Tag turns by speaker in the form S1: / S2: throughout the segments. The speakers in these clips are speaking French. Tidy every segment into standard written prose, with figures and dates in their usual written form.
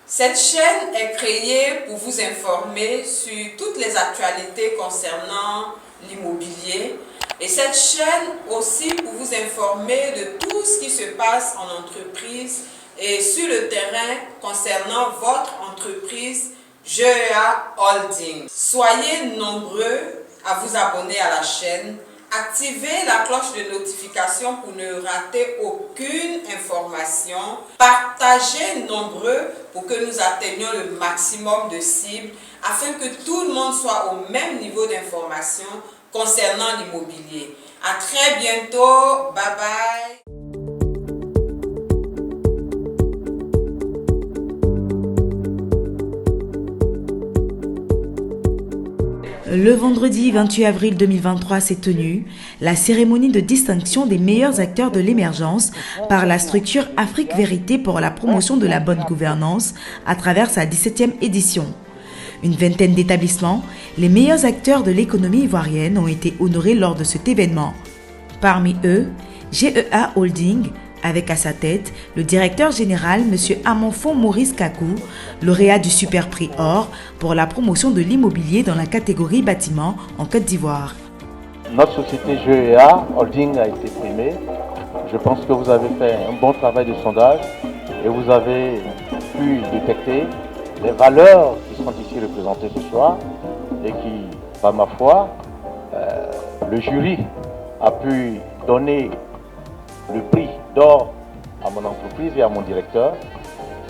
S1: Cette chaîne est créée pour vous informer sur toutes les actualités concernant l'immobilier et cette chaîne aussi pour vous informer de tout ce qui se passe en entreprise et sur le terrain concernant votre entreprise GEA Holding. Soyez nombreux à vous abonner à la chaîne. Activez la cloche de notification pour ne rater aucune information. Partagez nombreux pour que nous atteignions le maximum de cibles afin que tout le monde soit au même niveau d'information concernant l'immobilier. À très bientôt. Bye bye.
S2: Le vendredi 28 avril 2023 s'est tenue la cérémonie de distinction des meilleurs acteurs de l'émergence par la structure Afrique Vérité pour la promotion de la bonne gouvernance à travers sa 17e édition. Une vingtaine d'établissements, les meilleurs acteurs de l'économie ivoirienne ont été honorés lors de cet événement. Parmi eux, GEA Holding, avec à sa tête le directeur général M. Amonfo Maurice Kakou, lauréat du Super Prix Or pour la promotion de l'immobilier dans la catégorie bâtiment en Côte d'Ivoire.
S3: Notre société GEA Holding a été primée. Je pense que vous avez fait un bon travail de sondage et vous avez pu détecter les valeurs qui sont ici représentées ce soir et qui, par ma foi, le jury a pu donner le prix d'or à mon entreprise et à mon directeur.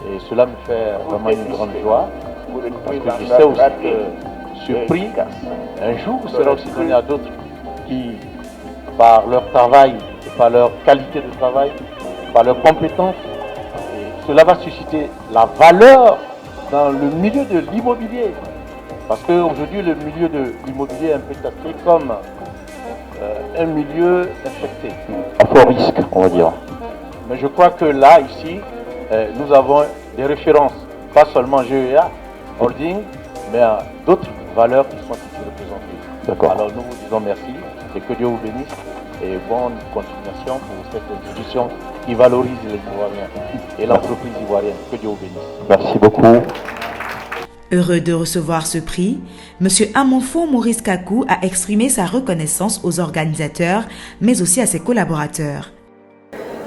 S3: Et cela me fait vraiment une grande joie. Parce que je sais aussi que ce prix, un jour, sera aussi donné à d'autres qui, par leur travail, par leur qualité de travail, par leurs compétences, cela va susciter la valeur dans le milieu de l'immobilier. Parce qu'aujourd'hui, le milieu de l'immobilier est un peu taxé comme un milieu infecté, à fort risque, on va dire. Mais je crois que là, ici, nous avons des références, pas seulement GEA Holding, mais à d'autres valeurs qui sont ici représentées. D'accord. Alors nous vous disons merci et que Dieu vous bénisse et bonne continuation pour cette institution qui valorise les Ivoiriens et l'entreprise ivoirienne. Que Dieu vous bénisse. Merci beaucoup.
S2: Heureux de recevoir ce prix, M. Amonfo Maurice Kakou a exprimé sa reconnaissance aux organisateurs, mais aussi à ses collaborateurs.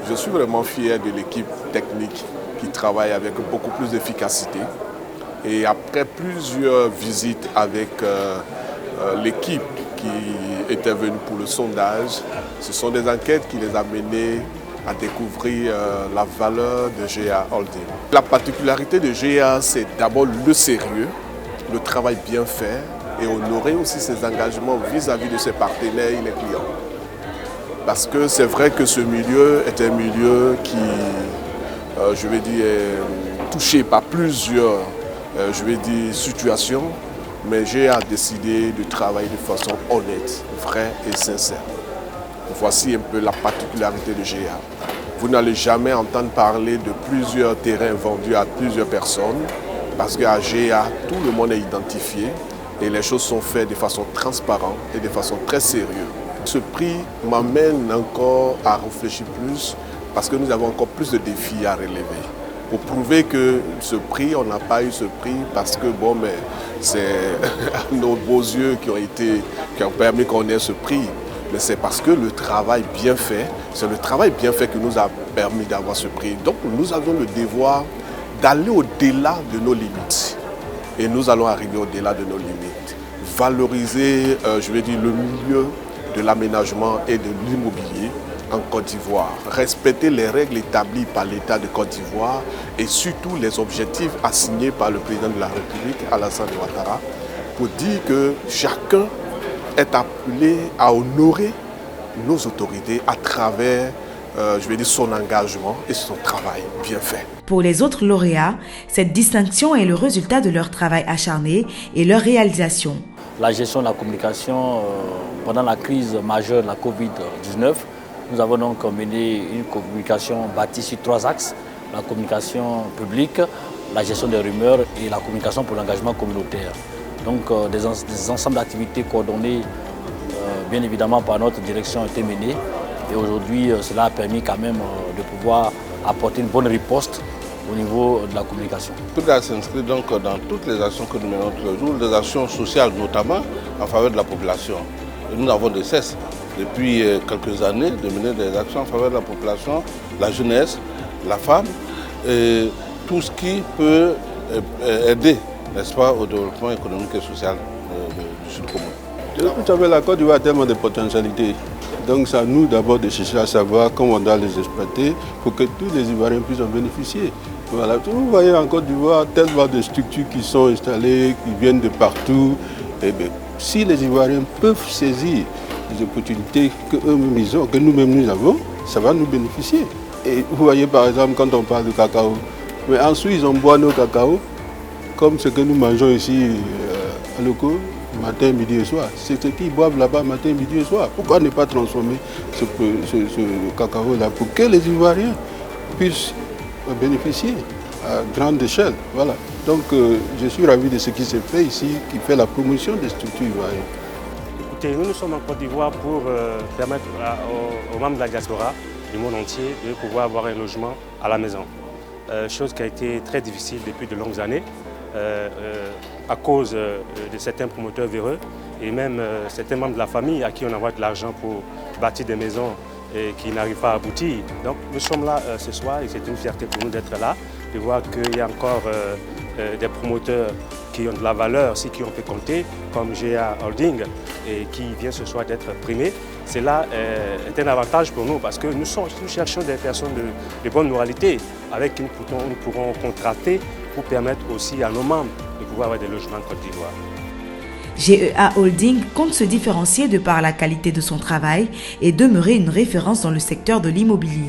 S4: Je suis vraiment fier de l'équipe technique qui travaille avec beaucoup plus d'efficacité. Et après plusieurs visites avec l'équipe qui était venue pour le sondage, ce sont des enquêtes qui les ont menés à découvrir la valeur de GEA Holding. La particularité de GEA, c'est d'abord le sérieux, le travail bien fait et honorer aussi ses engagements vis-à-vis de ses partenaires et les clients. Parce que c'est vrai que ce milieu est un milieu qui, je vais dire, est touché par plusieurs, situations, mais GEA a décidé de travailler de façon honnête, vraie et sincère. Voici un peu la particularité de GEA. Vous n'allez jamais entendre parler de plusieurs terrains vendus à plusieurs personnes parce qu'à GEA, tout le monde est identifié et les choses sont faites de façon transparente et de façon très sérieuse. Ce prix m'amène encore à réfléchir plus parce que nous avons encore plus de défis à relever. Pour prouver que ce prix, on n'a pas eu ce prix parce que bon, mais c'est nos beaux yeux qui ont permis qu'on ait ce prix. Mais c'est parce que le travail bien fait, c'est le travail bien fait qui nous a permis d'avoir ce prix. Donc nous avons le devoir d'aller au-delà de nos limites. Et nous allons arriver au-delà de nos limites. Valoriser, le milieu de l'aménagement et de l'immobilier en Côte d'Ivoire. Respecter les règles établies par l'État de Côte d'Ivoire et surtout les objectifs assignés par le président de la République, Alassane Ouattara, pour dire que chacun est appelé à honorer nos autorités à travers son engagement et son travail bien fait.
S2: Pour les autres lauréats, cette distinction est le résultat de leur travail acharné et leur réalisation.
S5: La gestion de la communication pendant la crise majeure de la Covid-19, nous avons donc mené une communication bâtie sur 3 axes. La communication publique, la gestion des rumeurs et la communication pour l'engagement communautaire. Donc des ensembles d'activités coordonnées, bien évidemment par notre direction, ont été menées. Et aujourd'hui, cela a permis quand même de pouvoir apporter une bonne riposte au niveau de la communication.
S6: Tout ça s'inscrit donc dans toutes les actions que nous menons tous les jours, des actions sociales notamment en faveur de la population. Et nous n'avons de cesse, depuis quelques années, de mener des actions en faveur de la population, la jeunesse, la femme, et tout ce qui peut aider, n'est-ce pas, au développement économique et social du Sud commun.
S7: Vous savez, la Côte d'Ivoire a tellement de potentialités. Donc c'est à nous d'abord de chercher à savoir comment on doit les exploiter pour que tous les Ivoiriens puissent en bénéficier. Voilà. Vous voyez en Côte d'Ivoire tellement de structures qui sont installées, qui viennent de partout. Et bien, si les Ivoiriens peuvent saisir les opportunités qu'eux-mêmes ils ont, que nous-mêmes nous avons, ça va nous bénéficier. Et vous voyez par exemple quand on parle de cacao, mais en Suisse on boit nos cacao comme ce que nous mangeons ici à Loko, matin, midi et soir. C'est ce qu'ils boivent là-bas matin, midi et soir. Pourquoi ne pas transformer ce cacao-là pour que les Ivoiriens puissent bénéficier à grande échelle. Voilà. Donc je suis ravi de ce qui s'est fait ici, qui fait la promotion des structures ivoiriennes.
S8: Écoutez, nous sommes en Côte d'Ivoire pour permettre aux membres de la diaspora du monde entier de pouvoir avoir un logement à la maison. Chose qui a été très difficile depuis de longues années à cause de certains promoteurs véreux et même certains membres de la famille à qui on envoie de l'argent pour bâtir des maisons et qui n'arrivent pas à aboutir. Donc nous sommes là ce soir et c'est une fierté pour nous d'être là, de voir qu'il y a encore des promoteurs qui ont de la valeur, aussi qui ont fait compter, comme GA Holding, et qui vient ce soir d'être primé. Cela est un avantage pour nous parce que nous cherchons des personnes de bonne moralité avec qui nous pourrons contracter pour permettre aussi à nos membres de pouvoir avoir des logements en Côte d'Ivoire.
S2: GEA Holding compte se différencier de par la qualité de son travail et demeurer une référence dans le secteur de l'immobilier.